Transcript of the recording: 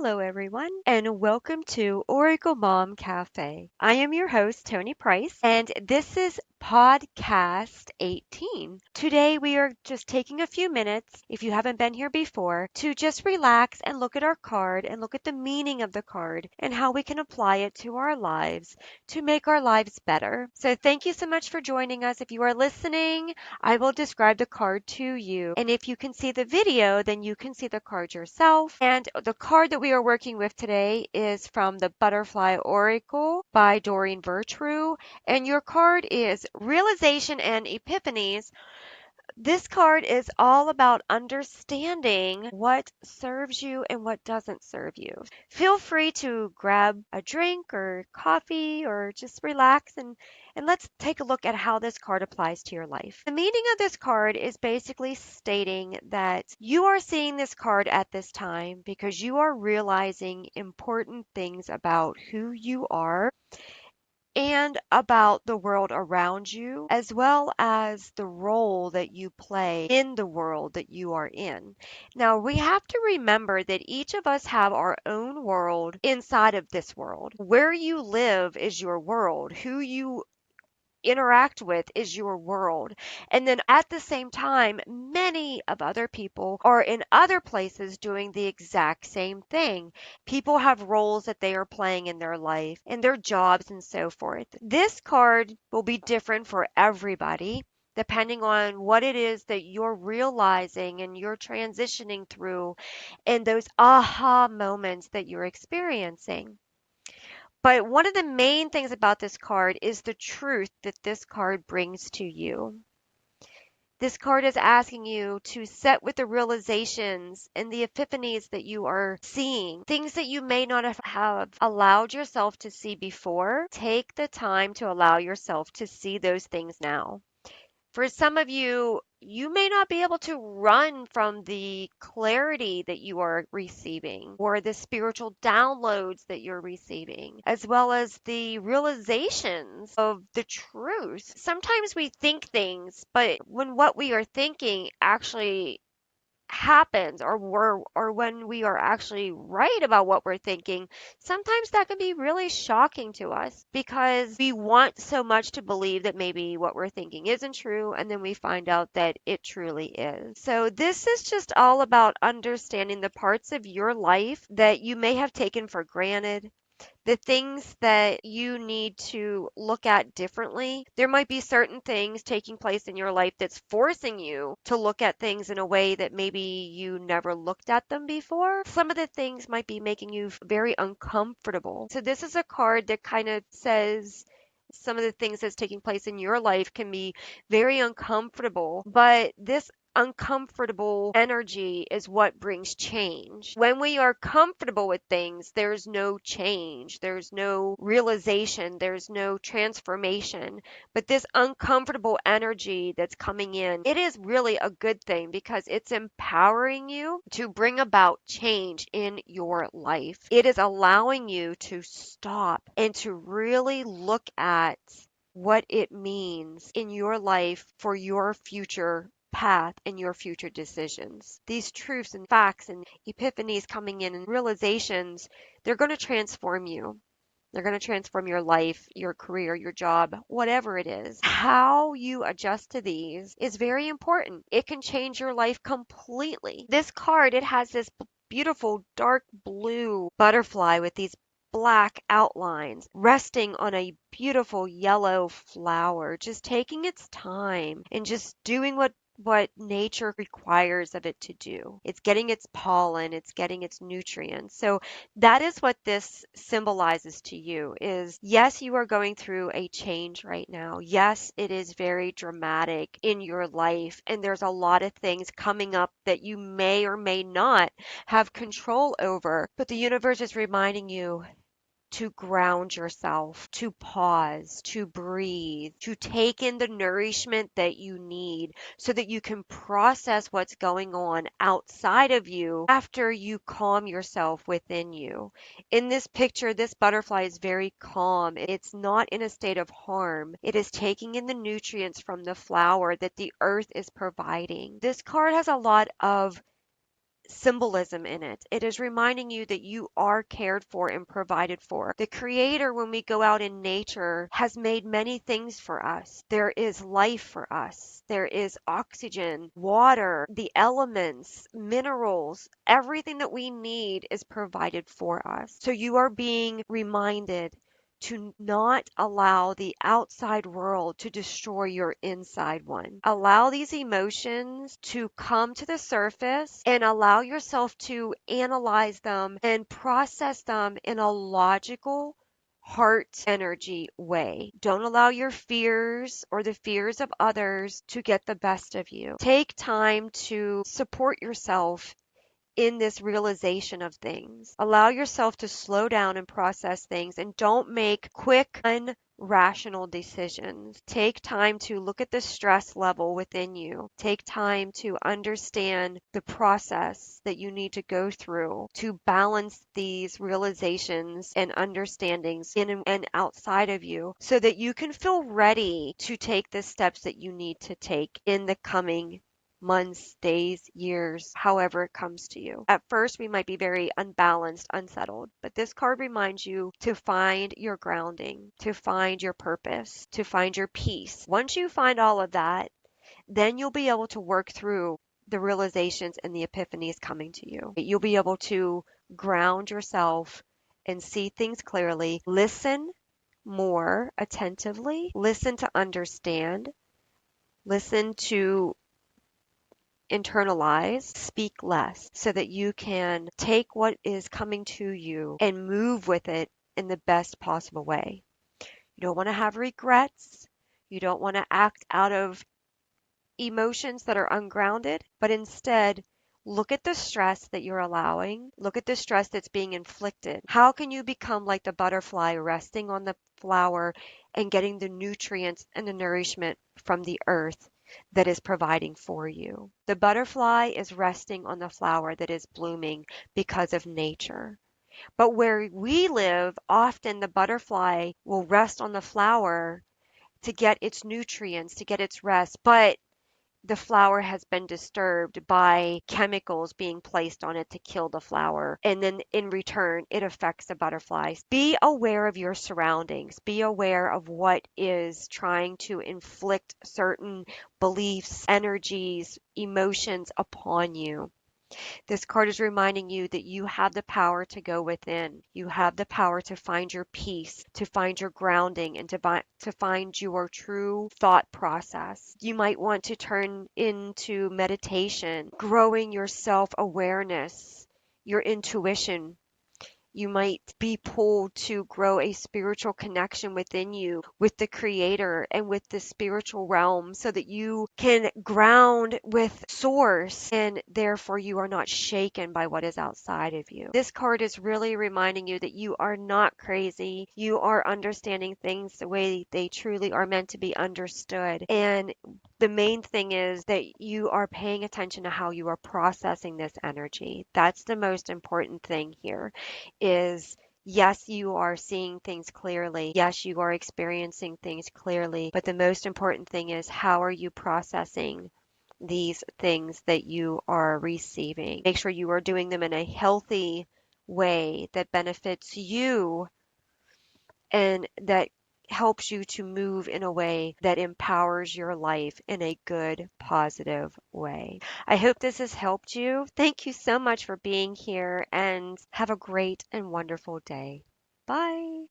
Hello, everyone, and welcome to Oracle Mom Cafe. I am your host, Tony Price, and this is podcast 18. Today, we are just taking a few minutes, if you haven't been here before, to just relax and look at our card and look at the meaning of the card and how we can apply it to our lives to make our lives better. So, thank you so much for joining us. If you are listening, I will describe the card to you. And if you can see the video, then you can see the card yourself. And the card that we are working with today is from the Butterfly Oracle by Doreen Virtue. And your card is Realization and Epiphanies. This card is all about understanding what serves you and what doesn't serve you. Feel free to grab a drink or coffee or just relax and let's take a look at how this card applies to your life. The meaning of this card is basically stating that you are seeing this card at this time because you are realizing important things about who you are and about the world around you, as well as the role that you play in the world that you are in. Now, we have to remember that each of us have our own world inside of this world. Where you live is your world. Who you interact with is your world. And then at the same time, many of other people are in other places doing the exact same thing. People have roles that they are playing in their life and their jobs and so forth. This card will be different for everybody. Depending on what it is that you're realizing and you're transitioning through, and those aha moments that you're experiencing. But one of the main things about this card is the truth that this card brings to you. This card is asking you to set with the realizations and the epiphanies that you are seeing, things that you may not have allowed yourself to see before. Take the time to allow yourself to see those things now. For some of you, you may not be able to run from the clarity that you are receiving or the spiritual downloads that you're receiving, as well as the realizations of the truth. Sometimes we think things, but when what we are thinking actually happens or when we are actually right about what we're thinking, sometimes that can be really shocking to us because we want so much to believe that maybe what we're thinking isn't true and then we find out that it truly is. So this is just all about understanding the parts of your life that you may have taken for granted, the things that you need to look at differently. There might be certain things taking place in your life that's forcing you to look at things in a way that maybe you never looked at them before. Some of the things might be making you very uncomfortable. So, this is a card that kind of says, some of the things that's taking place in your life can be very uncomfortable, but this uncomfortable energy is what brings change. When we are comfortable with things, there's no change, there's no realization, there's no transformation. But this uncomfortable energy that's coming in, it is really a good thing because it's empowering you to bring about change in your life. It is allowing you to stop and to really look at what it means in your life for your future path and your future decisions. These truths and facts and epiphanies coming in and realizations, they're going to transform you. They're going to transform your life, your career, your job, whatever it is. How you adjust to these is very important. It can change your life completely. This card, it has this beautiful dark blue butterfly with these black outlines resting on a beautiful yellow flower, just taking its time and just doing what nature requires of it to do. It's getting its pollen, it's getting its nutrients. So that is what this symbolizes to you is yes, you are going through a change right now. Yes, it is very dramatic in your life and there's a lot of things coming up that you may or may not have control over. But the universe is reminding you to ground yourself, to pause, to breathe, to take in the nourishment that you need so that you can process what's going on outside of you after you calm yourself within you. In this picture, this butterfly is very calm. It's not in a state of harm. It is taking in the nutrients from the flower that the earth is providing. This card has a lot of symbolism in it. It is reminding you that you are cared for and provided for. The Creator, when we go out in nature, has made many things for us. There is life for us. There is oxygen, water, the elements, minerals, everything that we need is provided for us. So you are being reminded to not allow the outside world to destroy your inside one. Allow these emotions to come to the surface and allow yourself to analyze them and process them in a logical, heart energy way. Don't allow your fears or the fears of others to get the best of you. Take time to support yourself in this realization of things. Allow yourself to slow down and process things and don't make quick, irrational decisions. Take time to look at the stress level within you. Take time to understand the process that you need to go through to balance these realizations and understandings in and outside of you so that you can feel ready to take the steps that you need to take in the coming months, days, years, however it comes to you. At first, we might be very unbalanced, unsettled, but this card reminds you to find your grounding, to find your purpose, to find your peace. Once you find all of that, then you'll be able to work through the realizations and the epiphanies coming to you. You'll be able to ground yourself and see things clearly, listen more attentively, listen to understand, listen to internalize, speak less, so that you can take what is coming to you and move with it in the best possible way. You don't want to have regrets. You don't want to act out of emotions that are ungrounded, but instead look at the stress that you're allowing. Look at the stress that's being inflicted. How can you become like the butterfly resting on the flower and getting the nutrients and the nourishment from the earth that is providing for you? The butterfly is resting on the flower that is blooming because of nature. But where we live, often the butterfly will rest on the flower to get its nutrients, to get its rest, but the flower has been disturbed by chemicals being placed on it to kill the flower. And then in return, it affects the butterflies. Be aware of your surroundings. Be aware of what is trying to inflict certain beliefs, energies, emotions upon you. This card is reminding you that you have the power to go within. You have the power to find your peace, to find your grounding, and to find your true thought process. You might want to turn into meditation, growing your self awareness, your intuition. You might be pulled to grow a spiritual connection within you with the Creator and with the spiritual realm so that you can ground with Source and therefore you are not shaken by what is outside of you. This card is really reminding you that you are not crazy. You are understanding things the way they truly are meant to be understood. And the main thing is that you are paying attention to how you are processing this energy. That's the most important thing here is yes, you are seeing things clearly. Yes, you are experiencing things clearly. But the most important thing is how are you processing these things that you are receiving? Make sure you are doing them in a healthy way that benefits you and that helps you to move in a way that empowers your life in a good, positive way. I hope this has helped you. Thank you so much for being here and have a great and wonderful day. Bye.